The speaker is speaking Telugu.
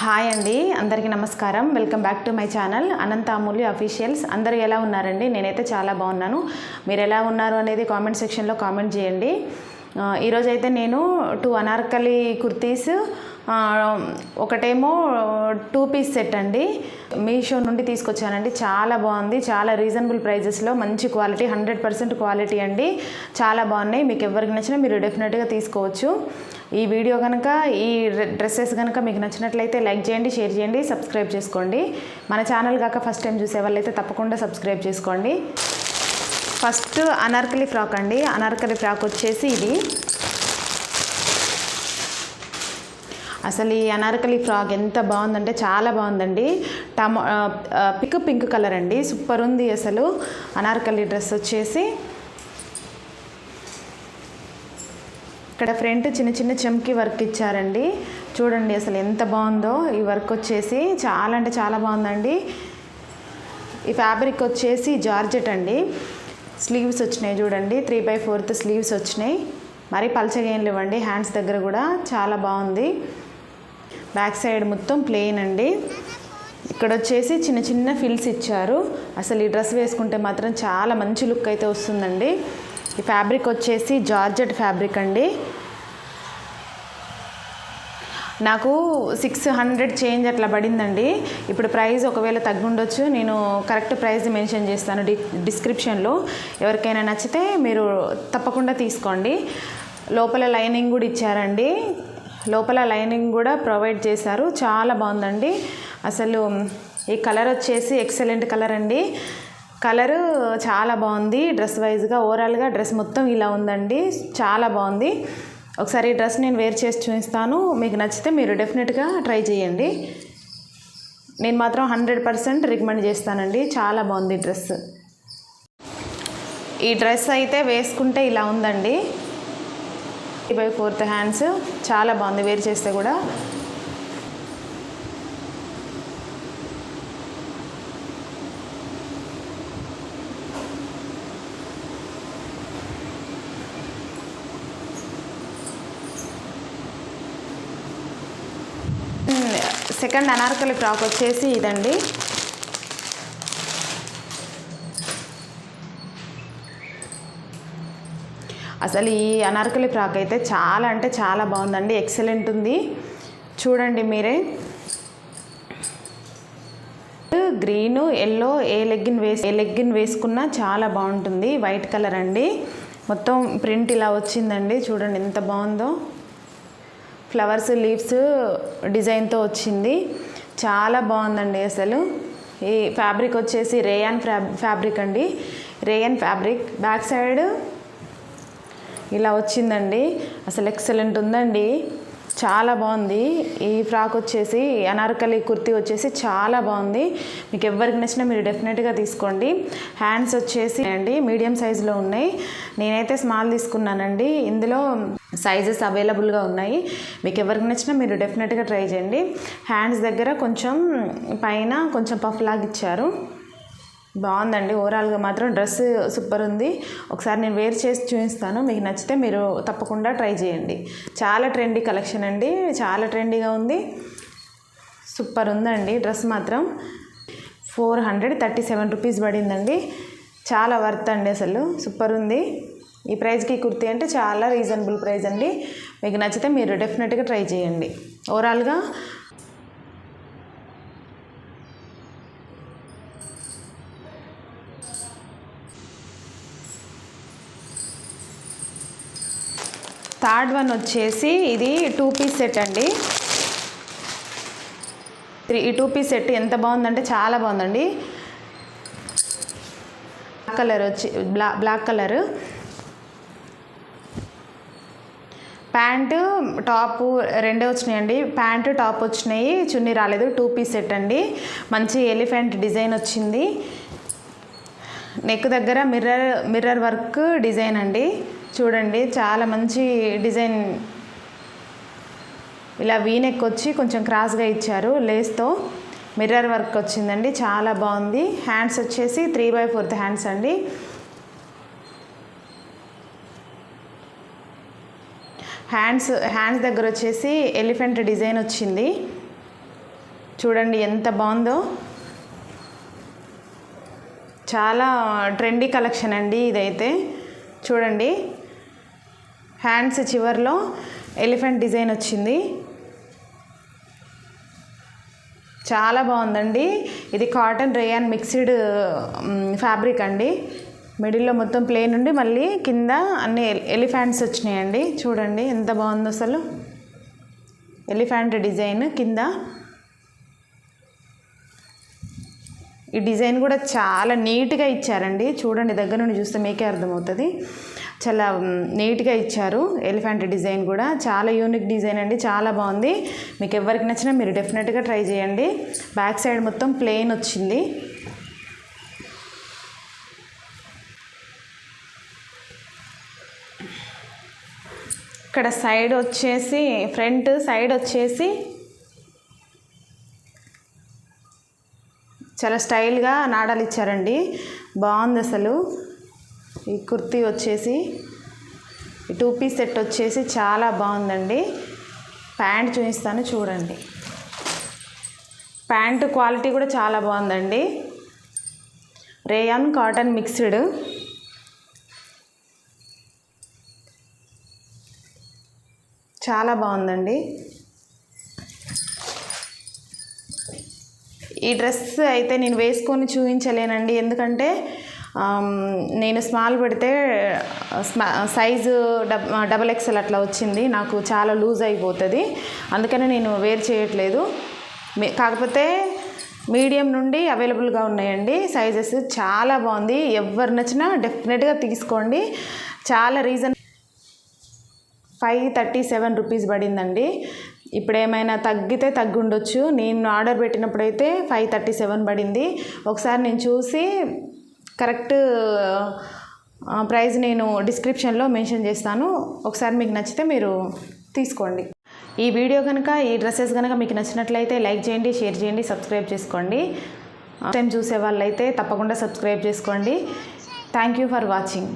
హాయ్ అండి, అందరికీ నమస్కారం. Welcome back to my channel Anantha Amulya officials. అందరూ ఎలా ఉన్నారండి? నేనైతే చాలా బాగున్నాను. మీరు ఎలా ఉన్నారు అనేది కామెంట్ సెక్షన్లో కామెంట్ చేయండి. ఈరోజైతే నేను 2 అనార్కలి కుర్తీస్, ఒకటేమో 2 పీస్ సెట్ అండి, మీషో నుండి తీసుకొచ్చానండి. చాలా బాగుంది, చాలా రీజనబుల్ ప్రైజెస్లో మంచి క్వాలిటీ, 100% క్వాలిటీ అండి. చాలా బాగున్నాయి. మీకు ఎవరికి నచ్చినా మీరు డెఫినెట్గా తీసుకోవచ్చు. ఈ వీడియో కనుక, ఈ డ్రెస్సెస్ కనుక మీకు నచ్చినట్లయితే లైక్ చేయండి, షేర్ చేయండి, సబ్స్క్రైబ్ చేసుకోండి. మన ఛానల్ కాక ఫస్ట్ టైం చూసే వాళ్ళైతే తప్పకుండా సబ్స్క్రైబ్ చేసుకోండి. ఫస్ట్ అనార్కలి ఫ్రాక్ అండి. అనార్కలి ఫ్రాక్ వచ్చేసి ఇది. అసలు ఈ అనార్కలి ఫ్రాక్ ఎంత బాగుందంటే చాలా బాగుందండి. పింక్ కలర్ అండి, సూపర్ ఉంది అసలు. అనార్కలి డ్రెస్ వచ్చేసి ఇక్కడ ఫ్రంట్ చిన్న చిన్న చమ్కీ వర్క్ ఇచ్చారండి. చూడండి అసలు ఎంత బాగుందో. ఈ వర్క్ వచ్చేసి చాలా అంటే చాలా బాగుందండి. ఈ ఫ్యాబ్రిక్ వచ్చేసి జార్జెట్ అండి. స్లీవ్స్ వచ్చినాయి చూడండి, 3/4 స్లీవ్స్ వచ్చినాయి. మరి పల్చగా ఏం లేవండి. హ్యాండ్స్ దగ్గర కూడా చాలా బాగుంది. బ్యాక్ సైడ్ మొత్తం ప్లెయిన్ అండి. ఇక్కడ వచ్చేసి చిన్న చిన్న ఫిల్స్ ఇచ్చారు. అసలు ఈ డ్రెస్ వేసుకుంటే మాత్రం చాలా మంచి లుక్ అయితే వస్తుందండి. ఈ ఫ్యాబ్రిక్ వచ్చేసి జార్జెట్ ఫ్యాబ్రిక్ అండి. నాకు 600 చేంజ్ అట్లా పడిందండి. ఇప్పుడు ప్రైస్ ఒకవేళ తగ్గుండొచ్చు. నేను కరెక్ట్ ప్రైస్ మెన్షన్ చేస్తాను డిస్క్రిప్షన్లో. ఎవరికైనా నచ్చితే మీరు తప్పకుండా తీసుకోండి. లోపల లైనింగ్ కూడా ఇచ్చారండి. లోపల లైనింగ్ కూడా ప్రొవైడ్ చేశారు. చాలా బాగుందండి. అసలు ఈ కలర్ వచ్చేసి ఎక్సలెంట్ కలర్ అండి. కలరు చాలా బాగుంది. డ్రెస్ వైజ్గా ఓవరాల్గా డ్రెస్ మొత్తం ఇలా ఉందండి. చాలా బాగుంది. ఒకసారి ఈ డ్రెస్ నేను వేర్ చేసి చూపిస్తాను. మీకు నచ్చితే మీరు డెఫినెట్గా ట్రై చేయండి. నేను మాత్రం 100% రికమెండ్ చేస్తానండి. చాలా బాగుంది డ్రెస్. ఈ డ్రెస్ అయితే వేసుకుంటే ఇలా ఉందండి. 3/4 హ్యాండ్స్, చాలా బాగుంది వేర్ చేస్తే కూడా. సెకండ్ అనార్కలి ఫ్రాక్ వచ్చేసి ఇదండి. అసలు ఈ అనార్కలి ఫ్రాక్ అయితే చాలా అంటే చాలా బాగుందండి. ఎక్సలెంట్ ఉంది. చూడండి మీరే. గ్రీను, ఎల్లో ఏ లెగ్గిన్ వేసుకున్నా చాలా బాగుంటుంది. వైట్ కలర్ అండి. మొత్తం ప్రింట్ ఇలా వచ్చిందండి. చూడండి ఎంత బాగుందో. ఫ్లవర్స్, లీవ్స్ డిజైన్తో వచ్చింది. చాలా బాగుందండి అసలు. ఈ ఫ్యాబ్రిక్ వచ్చేసి రేయాన్ ఫ్యాబ్రిక్ అండి. Rayon fabric. బ్యాక్ సైడ్ ఇలా వచ్చిందండి. అసలు ఎక్సలెంట్ ఉందండి. చాలా బాగుంది. ఈ ఫ్రాక్ వచ్చేసి అనార్కలి కుర్తీ వచ్చేసి చాలా బాగుంది. మీకు ఎవరికి నచ్చినా మీరు డెఫినెట్గా తీసుకోండి. హ్యాండ్స్ వచ్చేసి అండి మీడియం సైజులో ఉన్నాయి. నేనైతే స్మాల్ తీసుకున్నానండి. ఇందులో సైజెస్ అవైలబుల్గా ఉన్నాయి. మీకు ఎవరికి నచ్చినా మీరు డెఫినెట్గా ట్రై చేయండి. హ్యాండ్స్ దగ్గర కొంచెం పైన కొంచెం పఫ్ లాగా ఇచ్చారు. బాగుందండి. ఓవరాల్గా మాత్రం డ్రెస్ సూపర్ ఉంది. ఒకసారి నేను వేర్ చేసి చూపిస్తాను. మీకు నచ్చితే మీరు తప్పకుండా ట్రై చేయండి. చాలా ట్రెండీ కలెక్షన్ అండి. చాలా ట్రెండీగా ఉంది. సూపర్ ఉందండి డ్రెస్ మాత్రం. 437 రూపీస్ పడిందండి. చాలా వర్త్ అండి. అసలు సూపర్ ఉంది. ఈ ప్రైస్కి కుర్తీ అంటే చాలా రీజనబుల్ ప్రైస్ అండి. మీకు నచ్చితే మీరు డెఫినెట్గా ట్రై చేయండి. ఓవరాల్గా థర్డ్ వన్ వచ్చేసి ఇది 2 పీస్ సెట్ అండి. ఈ 2 పీస్ సెట్ ఎంత బాగుందంటే చాలా బాగుందండి. కలర్ వచ్చి బ్లాక్ కలర్. ప్యాంటు టాపు రెండే వచ్చినాయండి. ప్యాంటు టాప్ వచ్చినాయి, చున్నీ రాలేదు. 2 పీస్ సెట్ అండి. మంచి ఎలిఫెంట్ డిజైన్ వచ్చింది. నెక్ దగ్గర మిర్రర్ వర్క్ డిజైన్ అండి. చూడండి చాలా మంచి డిజైన్. ఇలా వీ నెక్ వచ్చి కొంచెం క్రాస్గా ఇచ్చారు. లేస్తో మిర్రర్ వర్క్ వచ్చిందండి. చాలా బాగుంది. హ్యాండ్స్ వచ్చేసి 3/4 హ్యాండ్స్ అండి. హ్యాండ్స్ దగ్గర వచ్చేసి ఎలిఫెంట్ డిజైన్ వచ్చింది. చూడండి ఎంత బాగుందో, చాలా ట్రెండీ కలెక్షన్ అండి ఇదైతే. చూడండి హ్యాండ్స్ చివర్లో ఎలిఫెంట్ డిజైన్ వచ్చింది, చాలా బాగుందండి. ఇది కాటన్ రేయాన్ మిక్స్డ్ ఫ్యాబ్రిక్ అండి. మిడిల్లో మొత్తం ప్లేన్ ఉండి మళ్ళీ కింద అన్ని ఎలిఫెంట్స్ వచ్చినాయండి. చూడండి ఎంత బాగుందో అసలు, ఎలిఫెంట్ డిజైన్ కింద. ఈ డిజైన్ కూడా చాలా నీట్గా ఇచ్చారండి. చూడండి దగ్గర నుండి చూస్తే మీకే అర్థమవుతుంది, చాలా నీట్గా ఇచ్చారు. ఎలిఫెంట్ డిజైన్ కూడా చాలా యూనిక్ డిజైన్ అండి, చాలా బాగుంది. మీకు ఎవరికి నచ్చినా మీరు డెఫినెట్గా ట్రై చేయండి. బ్యాక్ సైడ్ మొత్తం ప్లెయిన్ వచ్చింది. ఇక్కడ సైడ్ వచ్చేసి, ఫ్రంట్ సైడ్ వచ్చేసి చాలా స్టైల్గా నాడాలు ఇచ్చారండి, బాగుంది అసలు. ఈ కుర్తీ వచ్చేసి, ఈ 2 పీస్ సెట్ వచ్చేసి చాలా బాగుందండి. ప్యాంట్ చూపిస్తాను చూడండి, ప్యాంట్ క్వాలిటీ కూడా చాలా బాగుందండి. రేయాన్ కాటన్ మిక్స్డ్, చాలా బాగుందండి. ఈ డ్రెస్ అయితే నేను వేసుకొని చూపించలేనండి, ఎందుకంటే నేను స్మాల్ పెడితే సైజు డబల్ ఎక్స్ఎల్ అట్లా వచ్చింది, నాకు చాలా లూజ్ అయిపోతుంది, అందుకని నేను వేర్ చేయట్లేదు. కాకపోతే మీడియం నుండి అవైలబుల్గా ఉన్నాయండి సైజెస్, చాలా బాగుంది. ఎవరు నచ్చినా డెఫినెట్గా తీసుకోండి. చాలా రీజన్ 537 రూపీస్ పడిందండి. ఇప్పుడు ఏమైనా తగ్గితే తగ్గుండొచ్చు. నేను ఆర్డర్ పెట్టినప్పుడైతే 537 పడింది. ఒకసారి నేను చూసి కరెక్ట్ ప్రైస్ నేను డిస్క్రిప్షన్లో మెన్షన్ చేస్తాను, ఒకసారి మీకు నచ్చితే మీరు తీసుకోండి. ఈ వీడియో కనుక, ఈ డ్రెస్సెస్ కనుక మీకు నచ్చినట్లయితే లైక్ చేయండి, షేర్ చేయండి, సబ్స్క్రైబ్ చేసుకోండి. టైం చూసే వాళ్ళైతే తప్పకుండా సబ్స్క్రైబ్ చేసుకోండి. Thank you for watching.